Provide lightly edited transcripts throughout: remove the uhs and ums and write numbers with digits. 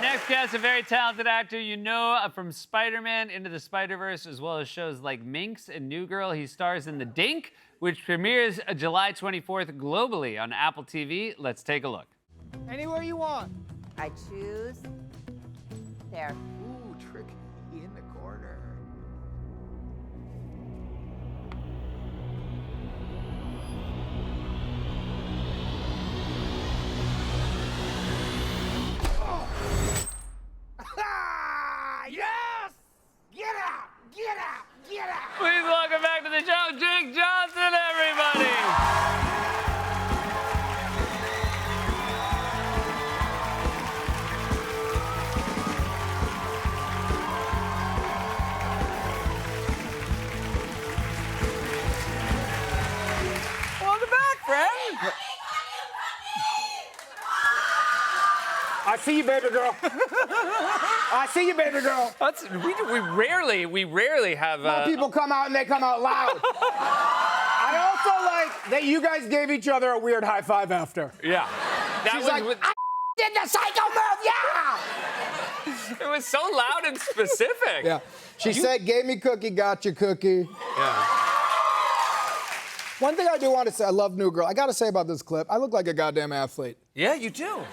next guest, a very talented actor you know from Spider-Man, Into the Spider-Verse, as well as shows like Minx and New Girl. He stars in The Dink, which premieres July 24th globally on Apple TV. Let's take a look. Anywhere you want. I choose there. Ooh, tricky in the corner. Yes! Get out! Get out! Get out! Please welcome back to the show, Jake Johnson, everybody. Welcome back, friend. I see you, baby girl. I see you, baby girl. We rarely have. People come out and they come out loud. I also like that you guys gave each other a weird high five after. Yeah. That She's was like, with- I did the psycho move, yeah! it was so loud and specific. Yeah. She said, gave me cookie, got your cookie. Yeah. One thing I do want to say, I love New Girl. I got to say about this clip, I look like a goddamn athlete. Yeah, you do.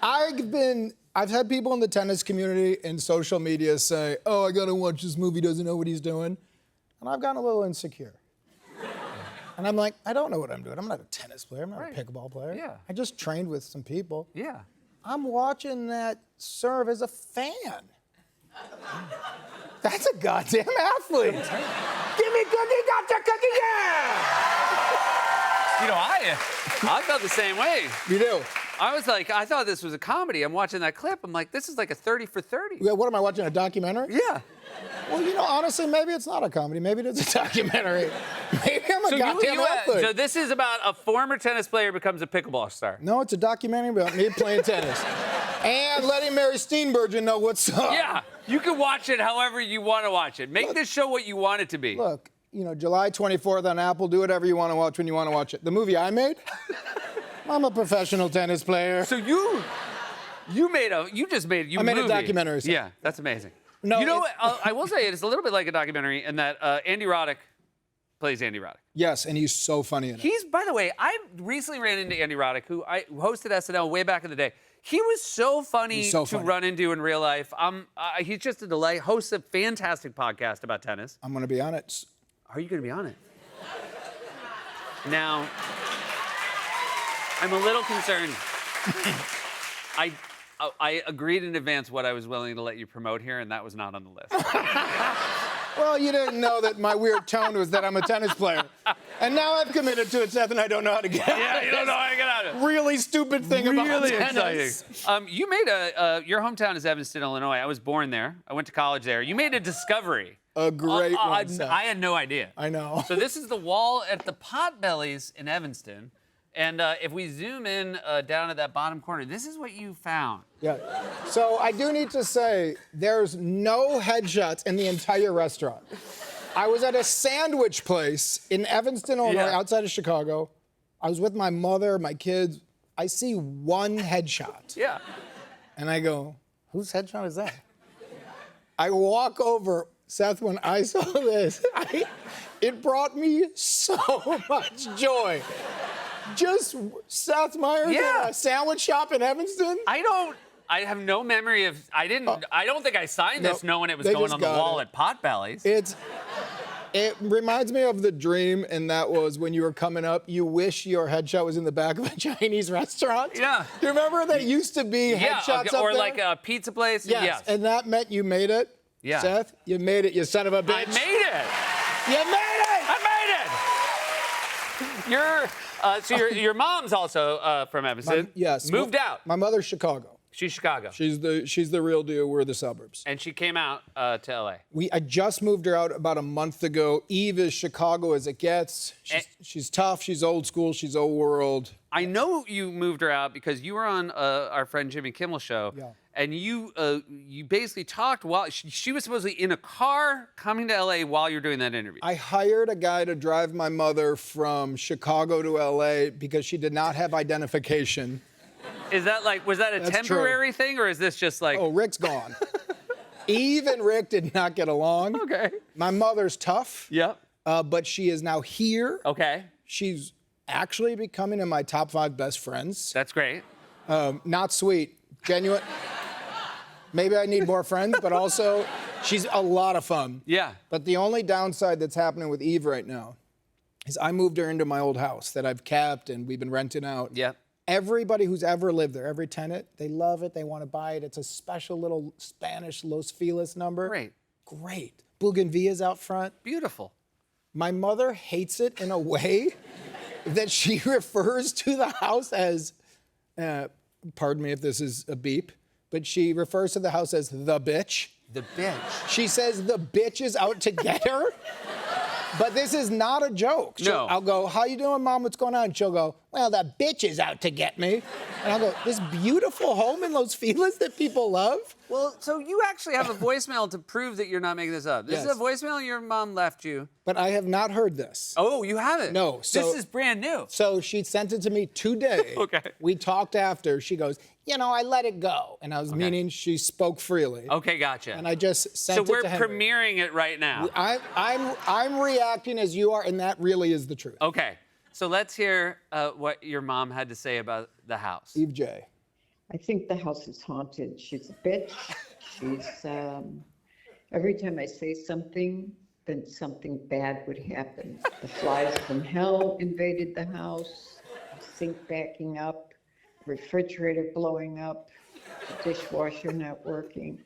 I've had people in the tennis community and social media say, oh, I gotta watch this movie, doesn't know what he's doing. And I've gotten a little insecure. And I'm like, I don't know what I'm doing. I'm not a tennis player, I'm not a pickleball player. Yeah. I just trained with some people. Yeah. I'm watching that serve as a fan. That's a goddamn athlete. Give me cookie, got your cookie, yeah! You know, I felt the same way. You do? I was like, I thought this was a comedy. I'm watching that clip. I'm like, this is like a 30 for 30. Yeah, what am I watching, a documentary? Yeah. Well, you know, honestly, maybe it's not a comedy. Maybe it is a documentary. Maybe I'm a goddamn athlete. So this is about a former tennis player becomes a pickleball star. No, it's a documentary about me playing tennis. And letting Mary Steenburgen know what's up. Yeah. You can watch it however you want to watch it. Make this show what you want it to be. Look, you know, July 24th on Apple, do whatever you want to watch when you want to watch it. The movie I made? I'm a professional tennis player. So you made a documentary. So. Yeah, that's amazing. No, you know what? I will say it's a little bit like a documentary in that Andy Roddick plays Andy Roddick. Yes, and he's so funny in it. He's, by the way, I recently ran into Andy Roddick, who I hosted SNL way back in the day. He was so funny to run into in real life. He's just a delight. Hosts a fantastic podcast about tennis. I'm going to be on it. Are you going to be on it? Now, I'm a little concerned. I agreed in advance what I was willing to let you promote here, and that was not on the list. Well, you didn't know that my weird tone was that I'm a tennis player. And now I've committed to it, Seth, and I don't know how to get out. Yeah, you don't know how to get out of it. Really stupid thing about tennis. Exciting. You made your hometown is Evanston, Illinois. I was born there. I went to college there. You made a discovery. A great one, Seth. I had no idea. I know. So this is the wall at the Potbellies in Evanston. And if we zoom in down at that bottom corner, this is what you found. Yeah. So I do need to say, there's no headshots in the entire restaurant. I was at a sandwich place in Evanston, Illinois, outside of Chicago. I was with my mother, my kids. I see one headshot. Yeah. And I go, whose headshot is that? I walk over. Seth, when I saw this, it brought me so much joy. Just Seth Meyers at a sandwich shop in Evanston? I have no memory of. I don't think I signed this knowing it was going on the wall at Potbellies. It reminds me of the dream, and that was when you were coming up, you wish your headshot was in the back of a Chinese restaurant. Yeah. Do you remember that used to be headshots up or there? like a pizza place. Yes. And that meant you made it. Yeah. Seth, you made it, you son of a bitch. I made it. You made it. I made it. Your mom's also from Evanston. Yes. Moved out. My mother's Chicago. She's Chicago. She's the real deal. We're the suburbs. And she came out to LA. I just moved her out about a month ago. Eve is Chicago as it gets. She's tough. She's old school. She's old world. I know you moved her out because you were on our friend Jimmy Kimmel show. Yeah. And you basically talked while she was supposedly in a car coming to LA while you're doing that interview. I hired a guy to drive my mother from Chicago to LA because she did not have identification. Is that like, was that a That's temporary thing, or is this just like? Oh, Rick's gone. Eve and Rick did not get along. Okay. My mother's tough. Yep. But she is now here. Okay. She's actually becoming in my top 5 best friends. That's great. Not sweet, genuine. Maybe I need more friends, but also she's a lot of fun. Yeah. But the only downside that's happening with Eve right now is I moved her into my old house that I've kept and we've been renting out. Yep. Everybody who's ever lived there, every tenant, they love it, they want to buy it. It's a special little Spanish Los Feliz number. Great. Great. Bougainvillea's out front. Beautiful. My mother hates it in a way that she refers to the house as, pardon me if this is a beep, but she refers to the house as the bitch. The bitch. She says the bitch is out to get her. But this is not a joke. No. I'll go, how you doing, Mom? What's going on? And she'll go, well, that bitch is out to get me. And I'll go, this beautiful home in Los Feliz that people love? Well, so you actually have a voicemail to prove that you're not making this up. This is Yes. a voicemail your mom left you. But I have not heard this. Oh, you haven't? No, so- this is brand new. So she sent it to me today. Okay. We talked after. She goes, you know, I let it go. And I was meaning she spoke freely. Okay, gotcha. And I just sent so it we're to Henry. premiering it right now. I'm reacting as you are, and that really is the truth. Okay, so let's hear what your mom had to say about the house. Eve J. I think the house is haunted. She's a bitch. She's, every time I say something, then something bad would happen. The flies from hell invaded the house, sink backing up, refrigerator blowing up, dishwasher not working.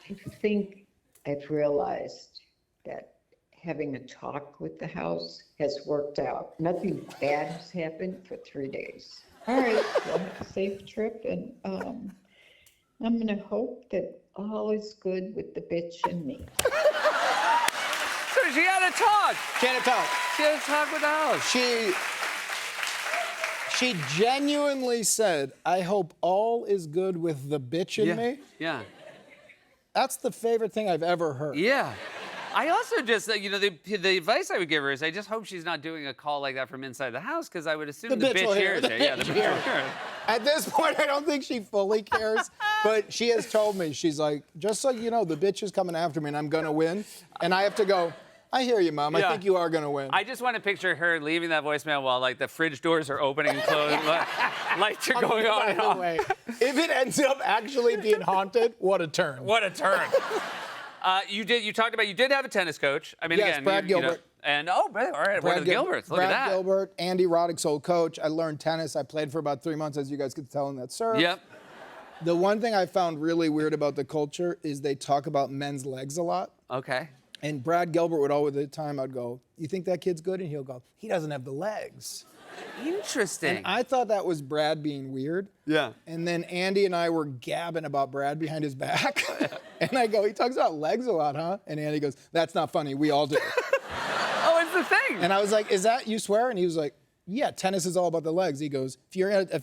I think I've realized that having a talk with the house has worked out. Nothing bad has happened for 3 days. All right, well, have a safe trip, and I'm gonna hope that all is good with the bitch and me. So she had a talk. Janet Talk. She had a talk with the house. She genuinely said, I hope all is good with the bitch in me. Yeah. That's the favorite thing I've ever heard. Yeah. I also just, you know, the advice I would give her is I just hope she's not doing a call like that from inside the house, because I would assume the bitch will hears hear it. Yeah, the bitch will hear it. At this point, I don't think she fully cares, but she has told me, she's like, just so you know, the bitch is coming after me and I'm gonna win. And I have to go, I hear you, Mom. Yeah. I think you are gonna win. I just want to picture her leaving that voicemail while, like, the fridge doors are opening and closing, lights are going on By and the off. way, if it ends up actually being haunted, what a turn. What a turn. You talked about, you did have a tennis coach. I mean, Yes, again, Brad you know, Gilbert. and, all right, one of the Gilberts. Look Brad at that. Gilbert, Andy Roddick's old coach. I learned tennis. I played for about 3 months, as you guys could tell in that serve. Yep. The one thing I found really weird about the culture is they talk about men's legs a lot. Okay. And Brad Gilbert would always, at the time, I'd go, you think that kid's good? And he'll go, he doesn't have the legs. Interesting. I thought that was Brad being weird. Yeah. And then Andy and I were gabbing about Brad behind his back. And I go, he talks about legs a lot, huh? And Andy goes, that's not funny. We all do. Oh, it's the thing. And I was like, is that you swear? And he was like, yeah, tennis is all about the legs. He goes, if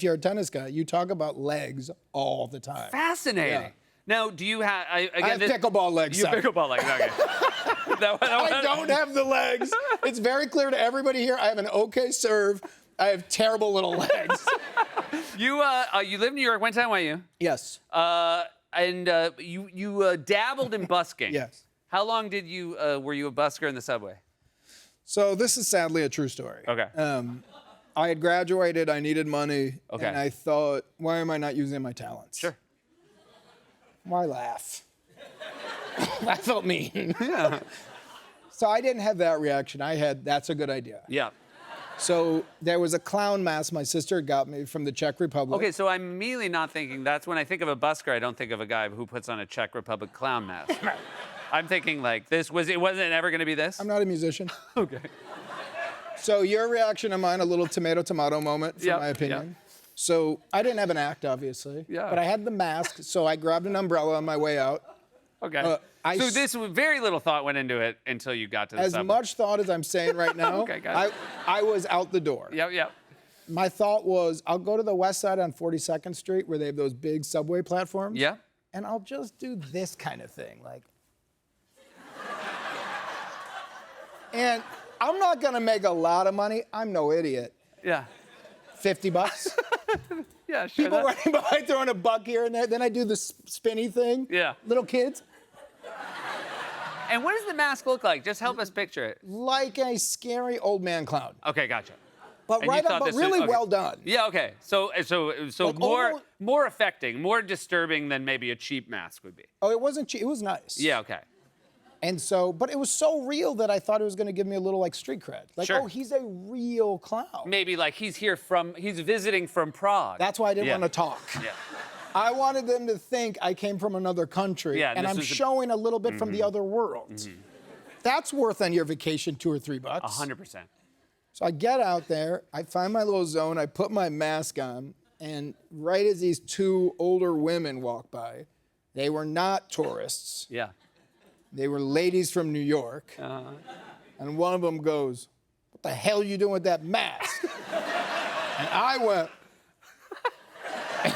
you're a tennis guy, you talk about legs all the time. Fascinating. Yeah. Now, do you have? I have pickleball legs. You son. pickleball legs. Okay. I don't have the legs. It's very clear to everybody here. I have an okay serve. I have terrible little legs. You live in New York. Went to NYU. Yes. And you dabbled in busking. Yes. How long did you were you a busker in the subway? So this is sadly a true story. Okay. I had graduated. I needed money. Okay. And I thought, why am I not using my talents? Sure. Why laugh? I felt mean. Yeah. So I didn't have that reaction. I had, that's a good idea. Yeah. So there was a clown mask my sister got me from the Czech Republic. Okay, so I'm immediately not thinking, that's when I think of a busker, I don't think of a guy who puts on a Czech Republic clown mask. I'm thinking like it wasn't ever gonna be this? I'm not a musician. Okay. So your reaction to mine, a little tomato moment, from Yep, my opinion. yep. So I didn't have an act, obviously. Yeah. But I had the mask, so I grabbed an umbrella on my way out. Okay. I So s- this very little thought went into it until you got to the As subway. much thought as I'm saying right now, Okay, got it. I was out the door. Yep. My thought was, I'll go to the west side on 42nd Street where they have those big subway platforms. Yeah. And I'll just do this kind of thing, like. And I'm not gonna make a lot of money. I'm no idiot. Yeah. $50. Yeah, sure. People running by throwing a buck here and there. Then I do the spinny thing. Yeah. Little kids. And what does the mask look like? Just help us picture it. Like a scary old man clown. Okay, gotcha. But And you right thought up, but this was- really okay. well done. Yeah, okay. So Like more almost- more affecting, more disturbing than maybe a cheap mask would be. Oh, it wasn't cheap. It was nice. Yeah, okay. And so, but it was so real that I thought it was going to give me a little like street cred. Like, Sure. oh, he's a real clown. Maybe like he's visiting from Prague. That's why I didn't Yeah. want to talk. Yeah. I wanted them to think I came from another country Yeah, and this I'm was a- showing a little bit from the other world. That's worth on your vacation $2 or $3. 100%. So I get out there, I find my little zone, I put my mask on, and right as these two older women walk by, they were not tourists. Yeah. They were ladies from New York. And one of them goes, "What the hell are you doing with that mask?" And I went,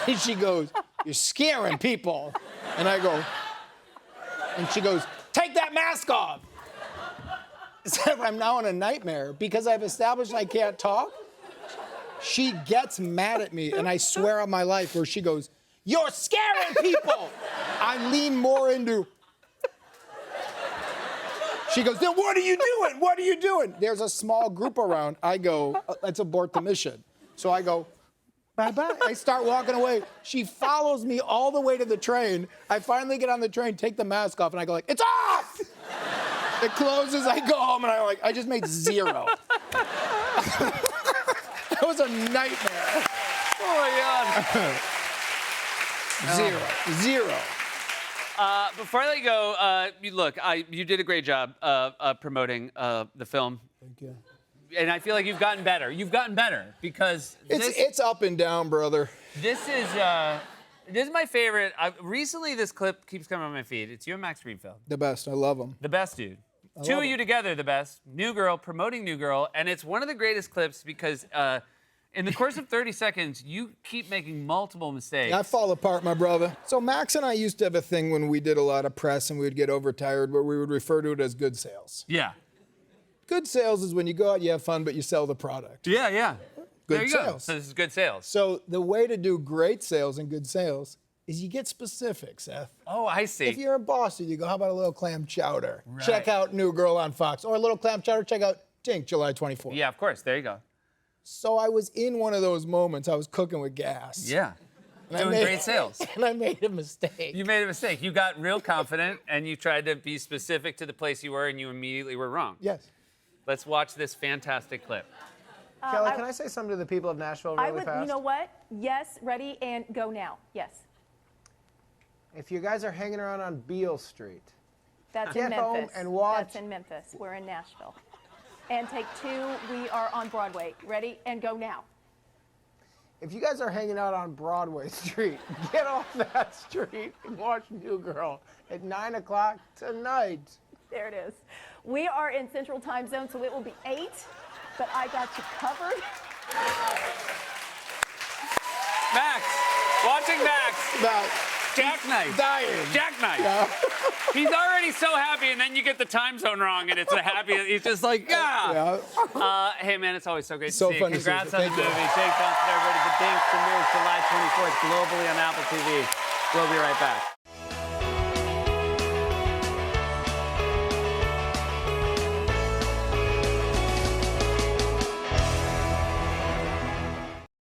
and she goes, "You're scaring people." And I go, and she goes, "Take that mask off." Except I'm now in a nightmare because I've established I can't talk. She gets mad at me, and I swear on my life, where she goes, "You're scaring people." I lean more into. She goes, "Then what are you doing? What are you doing?" There's a small group around. I go, "Let's abort the mission." So I go, "Bye-bye." I start walking away. She follows me all the way to the train. I finally get on the train, take the mask off, and I go like, "It's off!" It closes, I go home, and I just made zero. That was a nightmare. Oh my God. Zero. Before I let you go, you did a great job promoting the film. Thank you. And I feel like you've gotten better. You've gotten better because It's up and down, brother. this is my favorite. Recently, this clip keeps coming on my feed. It's you and Max Greenfield. The best. I love them. The best dude. Two of love you together, the best. New Girl, promoting New Girl. And it's one of the greatest clips because in the course of 30 seconds, you keep making multiple mistakes. I fall apart, my brother. So Max and I used to have a thing when we did a lot of press and we would get overtired where we would refer to it as good sales. Yeah. Good sales is when you go out, you have fun, but you sell the product. Yeah, yeah. Good there you go. sales. So this is good sales. So the way to do great sales and good sales is you get specific, Seth. Oh, I see. If you're in Boston, you go, "How about a little clam chowder?" Right. Check out New Girl on Fox. Or a little clam chowder, check out Dink, July 24th. Yeah, of course. There you go. So I was in one of those moments. I was cooking with gas. Yeah. And I Doing great sales. And I made a mistake. You made a mistake. You got real confident and you tried to be specific to the place you were and you immediately were wrong. Yes. Let's watch this fantastic clip. Kelly, can I say something to the people of Nashville really fast? You know what? Yes, ready, and go now. Yes. If you guys are hanging around on Beale Street, That's Get in home Memphis. and watch. That's in Memphis. We're in Nashville. And take two, we are on Broadway. Ready, and go now. if you guys are hanging out on Broadway Street, get off that street and watch New Girl at 9 o'clock tonight. There it is. We are in Central Time Zone, so it will be 8, but I got you covered. Max, watching Max, About jackknife. dying. Jackknife. Yeah. He's already so happy, and then you get the time zone wrong, and it's a happy. He's just like, yeah. Yeah. Hey, man, it's always so great So to see you. fun to see you. Congrats on the Thank you. movie. Jake Johnson, everybody. The Dink premieres July 24th globally on Apple TV. We'll be right back.